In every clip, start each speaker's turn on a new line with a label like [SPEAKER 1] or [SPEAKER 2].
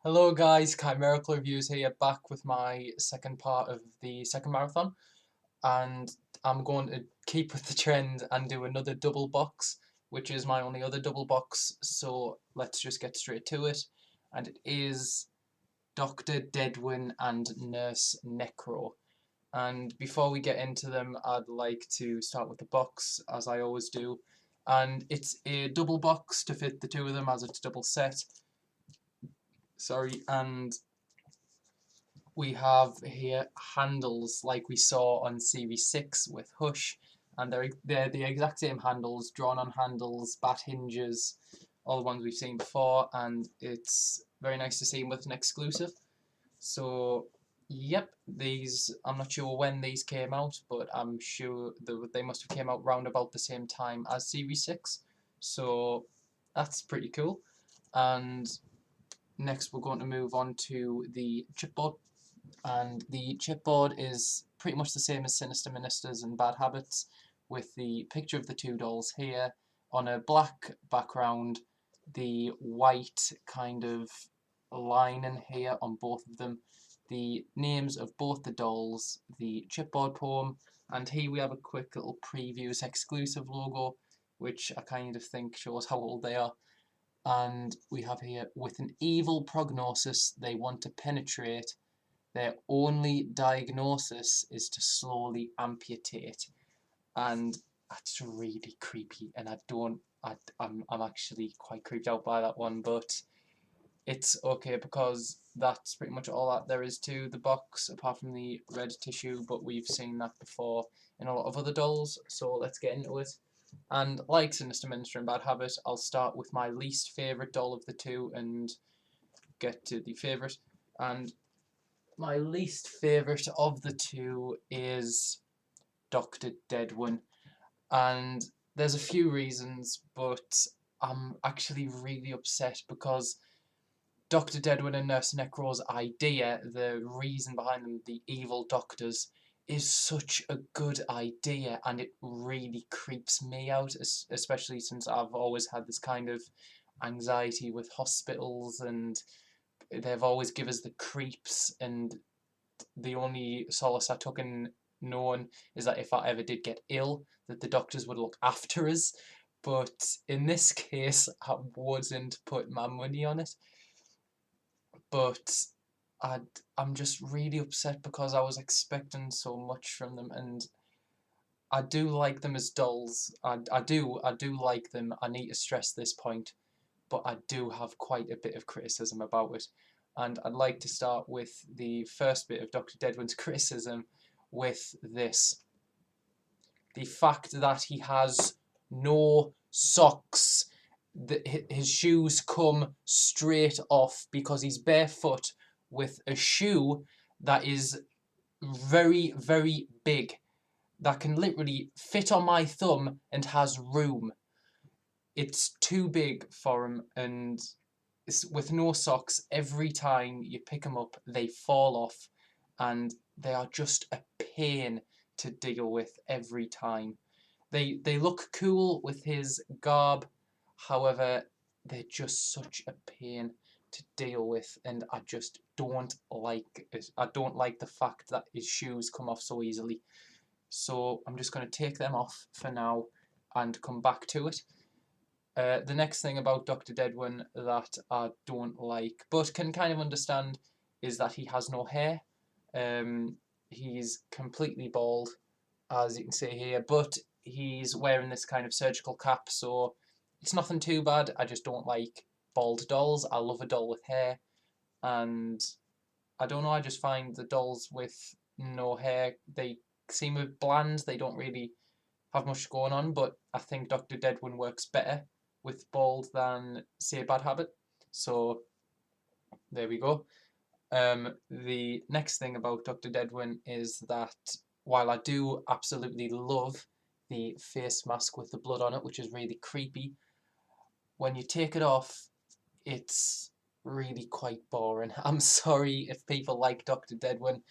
[SPEAKER 1] Hello guys, Chimerical Reviews here, back with my second part of the second marathon, and I'm going to keep with the trend and do another double box, which is my only other double box, so let's just get straight to it. And it is Dr. Dedwin and Nurse Necro. And before we get into them, I'd like to start with the box, as I always do. And it's a double box to fit the two of them, as it's a double set. And we have here handles like we saw on Series 6 with Hush, and they're the exact same handles, drawn on handles, bat hinges, all the ones we've seen before, and it's very nice to see them with an exclusive. So, yep, these, I'm not sure when these came out, but I'm sure they must have came out round about the same time as Series 6, so that's pretty cool. And next we're going to move on to the chipboard. And the chipboard is pretty much the same as Sinister Ministers and Bad Habits, with the picture of the two dolls here on a black background, the white kind of lining here on both of them, the names of both the dolls, the chipboard poem, and here we have a quick little previews exclusive logo, which I kind of think shows how old they are. And we have here, with an evil prognosis they want to penetrate, their only diagnosis is to slowly amputate. And that's really creepy, and I'm actually quite creeped out by that one, but it's okay because that's pretty much all that there is to the box, apart from the red tissue, but we've seen that before in a lot of other dolls, so let's get into it. And like Sinister Minister and Bad Habit, I'll start with my least favourite doll of the two and get to the favourite. And my least favourite of the two is Dr. Dedwin, and there's a few reasons, but I'm actually really upset because Dr. Dedwin and Nurse Necro's idea, the reason behind them, the evil doctors, is such a good idea, and it really creeps me out, especially since I've always had this kind of anxiety with hospitals, and they've always given us the creeps, and the only solace I took in knowing is that if I ever did get ill, that the doctors would look after us. But in this case, I wouldn't put my money on it. But I'm just really upset because I was expecting so much from them, and I do like them as dolls. I do like them. I need to stress this point, but I do have quite a bit of criticism about it. And I'd like to start with the first bit of Dr. Dedwin's criticism with this. The fact that he has no socks. His shoes come straight off because he's barefoot with a shoe that is very, very big, that can literally fit on my thumb and has room. It's too big for him, and with no socks, every time you pick them up, they fall off, and they are just a pain to deal with every time. They look cool with his garb, however, they're just such a pain to deal with, and I just don't like it. I don't like the fact that his shoes come off so easily. So I'm just going to take them off for now and come back to it. The next thing about Dr. Dedwin that I don't like, but can kind of understand, is that he has no hair. He's completely bald, as you can see here, but he's wearing this kind of surgical cap, so it's nothing too bad. I just don't like bald dolls. I love a doll with hair, and I don't know, I just find the dolls with no hair, they seem a bit bland, they don't really have much going on, but I think Dr. Dedwin works better with bald than, say, Bad Habit. So there we go. The next thing about Dr. Dedwin is that while I do absolutely love the face mask with the blood on it, which is really creepy, when you take it off, it's really quite boring. I'm sorry if people like Dr. Dedwin,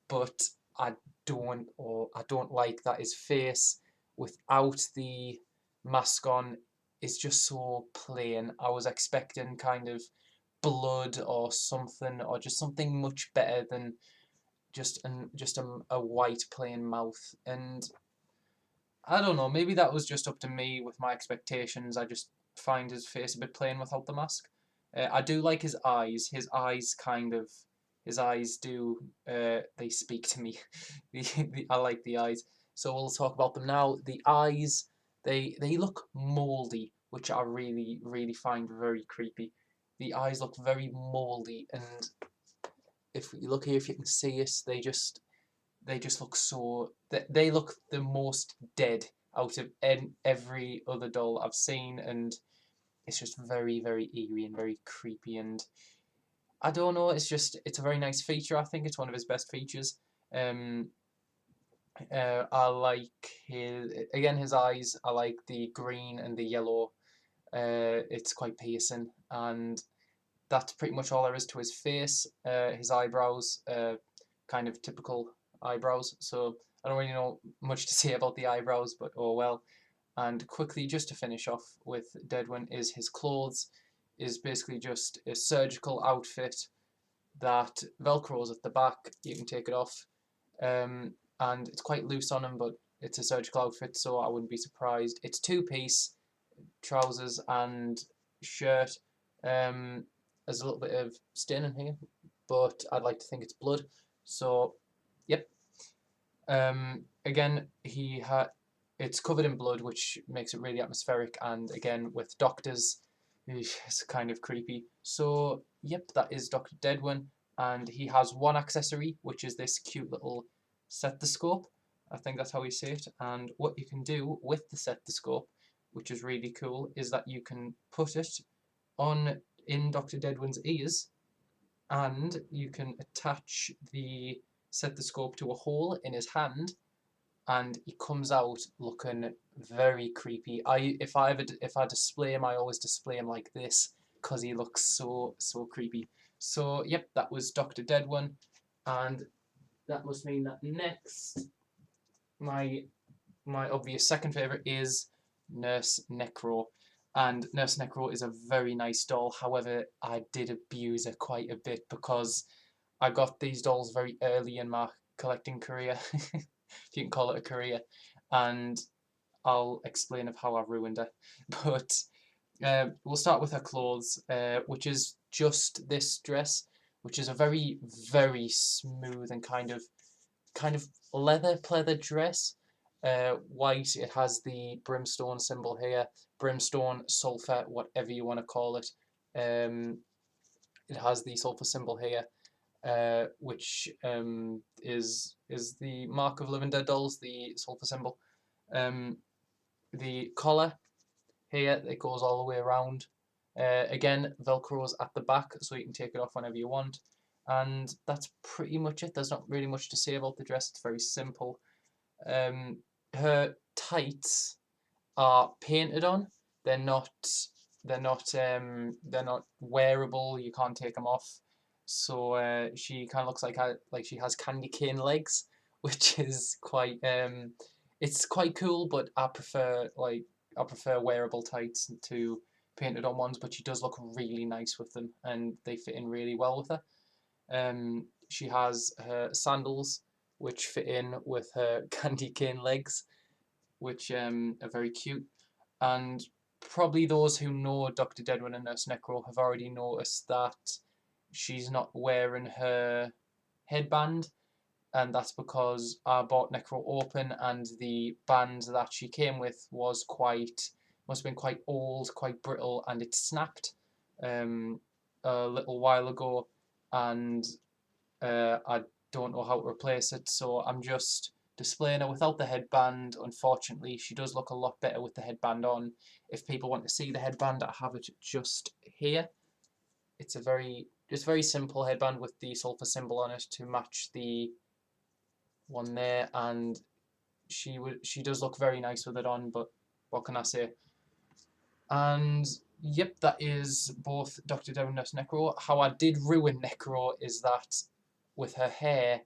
[SPEAKER 1] but I don't like that his face without the mask on is just so plain. I was expecting kind of blood or something, or just something much better than just a white plain mouth. And I don't know, maybe that was just up to me with my expectations. I just find his face a bit plain without the mask. I do like his eyes. His eyes do, they speak to me. I like the eyes. So we'll talk about them now. The eyes, they look mouldy, which I really find very creepy. The eyes look very mouldy, and if you look here, if you can see it, they just look so, they look the most dead out of every other doll I've seen, and it's just very eerie and very creepy. And I don't know, it's a very nice feature. I think it's one of his best features. um I like his eyes. I like the green and the yellow. It's quite piercing, and that's pretty much all there is to his face. His eyebrows, kind of typical eyebrows, so I don't really know much to say about the eyebrows, but oh well. And quickly, just to finish off with Dedwin, is his clothes is basically just a surgical outfit that velcros at the back. You can take it off, and it's quite loose on him, but it's a surgical outfit, so I wouldn't be surprised. It's two-piece, trousers and shirt. There's a little bit of stain in here, but I'd like to think it's blood. So, yep. Again, it's covered in blood, which makes it really atmospheric. And again, with doctors, it's kind of creepy. So, yep, that is Dr. Dedwin, and he has one accessory, which is this cute little stethoscope. I think that's how you say it. And what you can do with the stethoscope, which is really cool, is that you can put it on in Dr. Dedwin's ears, and you can attach the stethoscope to a hole in his hand, and he comes out looking very creepy. If I display him, I always display him like this because he looks so creepy. So yep, that was Dr. Dedwin, and that must mean that next, my obvious second favourite is Nurse Necro. And Nurse Necro is a very nice doll. However, I did abuse her quite a bit because I got these dolls very early in my collecting career, if you can call it a career, and I'll explain of how I ruined her. But we'll start with her clothes, which is just this dress, which is a very smooth and kind of leather pleather dress. White. It has the brimstone symbol here, brimstone, sulfur, whatever you want to call it. It has the sulfur symbol here, which is the mark of living dead dolls, the sulfur symbol. The collar here, it goes all the way around. Again, velcro's at the back, so you can take it off whenever you want. And that's pretty much it. There's not really much to say about the dress. It's very simple. Her tights are painted on. They're not wearable. You can't take them off. So she kind of looks like she has candy cane legs, which is quite it's quite cool. But I prefer wearable tights to painted on ones. But she does look really nice with them, and they fit in really well with her. She has her sandals, which fit in with her candy cane legs, which are very cute. And probably those who know Dr. Dedwin and Nurse Necro have already noticed that she's not wearing her headband, and that's because I bought Necro open, and the band that she came with must have been quite old, quite brittle, and it snapped a little while ago, and I don't know how to replace it, so I'm just displaying her without the headband. Unfortunately, she does look a lot better with the headband on. If people want to see the headband, I have it just here. It's a very simple headband with the sulfur symbol on it to match the one there, and she does look very nice with it on, but what can I say? And yep, that is both Dr. Dedwin and Nurse Necro. How I did ruin Necro is that with her hair,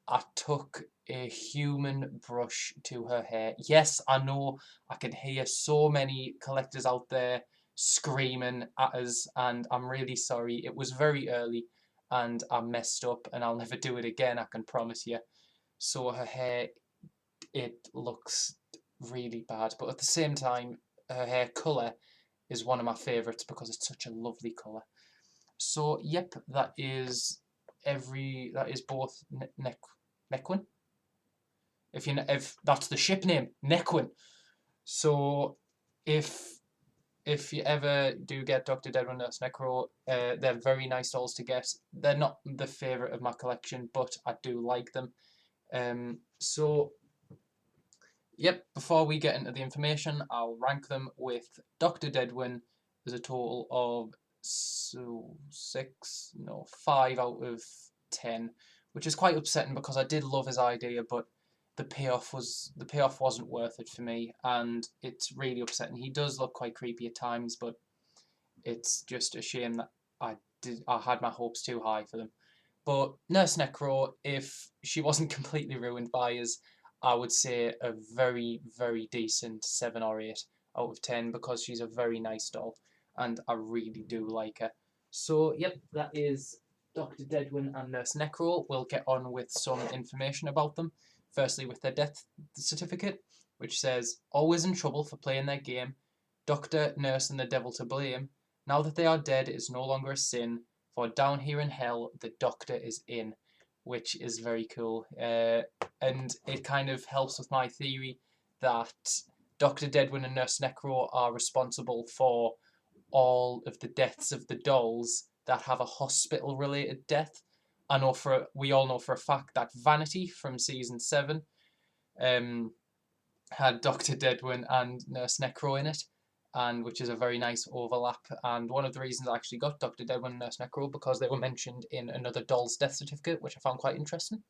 [SPEAKER 1] I took a human brush to her hair. Yes, I know I can hear so many collectors out there screaming at us, and I'm really sorry. It was very early and I messed up, and I'll never do it again, I can promise you. So her hair, it looks really bad, but at the same time, her hair colour is one of my favourites because it's such a lovely colour. So yep, that is both Neckwin. If that's the ship name, Neckwin. So if you ever do get Dr. Dedwin Nurse Necro, they're very nice dolls to get. They're not the favourite of my collection, but I do like them. So yep, before we get into the information, I'll rank them with Dr. Dedwin. There's a total of 5 out of 10, which is quite upsetting because I did love his idea, but the payoff wasn't worth it for me, and it's really upsetting. He does look quite creepy at times, but it's just a shame that I had my hopes too high for them. But Nurse Necro, if she wasn't completely ruined by us, I would say a very, very decent 7 or 8 out of 10 because she's a very nice doll and I really do like her. So, yep, that is Dr. Dedwin and Nurse Necro. We'll get on with some information about them. Firstly, with their death certificate, which says, always in trouble for playing their game, Doctor, Nurse, and the Devil to blame. Now that they are dead, it is no longer a sin, for down here in hell, the Doctor is in, which is very cool. And it kind of helps with my theory that Dr. Dedwin and Nurse Necro are responsible for all of the deaths of the dolls that have a hospital-related death. We all know for a fact that Vanity from season 7 had Dr. Dedwin and Nurse Necro in it, and which is a very nice overlap. And one of the reasons I actually got Dr. Dedwin and Nurse Necro because they were mentioned in another doll's death certificate, which I found quite interesting.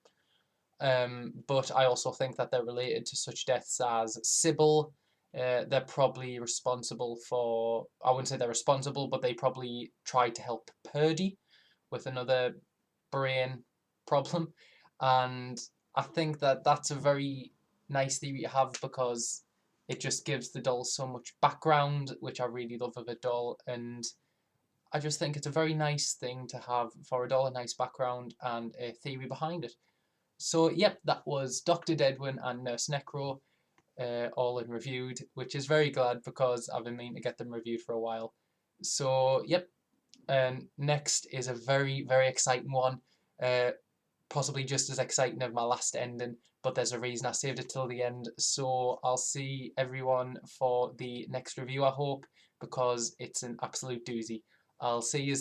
[SPEAKER 1] But I also think that they're related to such deaths as Sybil. They're probably responsible for, I wouldn't say they're responsible, but they probably tried to help Purdy with another brain problem. And I think that that's a very nice theory to have because it just gives the doll so much background, which I really love of a doll. And I just think it's a very nice thing to have for a doll, a nice background and a theory behind it. So, yep, that was Dr. Dedwin and Nurse Necro, all in reviewed, which is very glad because I've been meaning to get them reviewed for a while. So, yep, next is a very, very exciting one. Possibly just as exciting as my last ending, but there's a reason I saved it till the end. So I'll see everyone for the next review, I hope, because it's an absolute doozy. I'll see you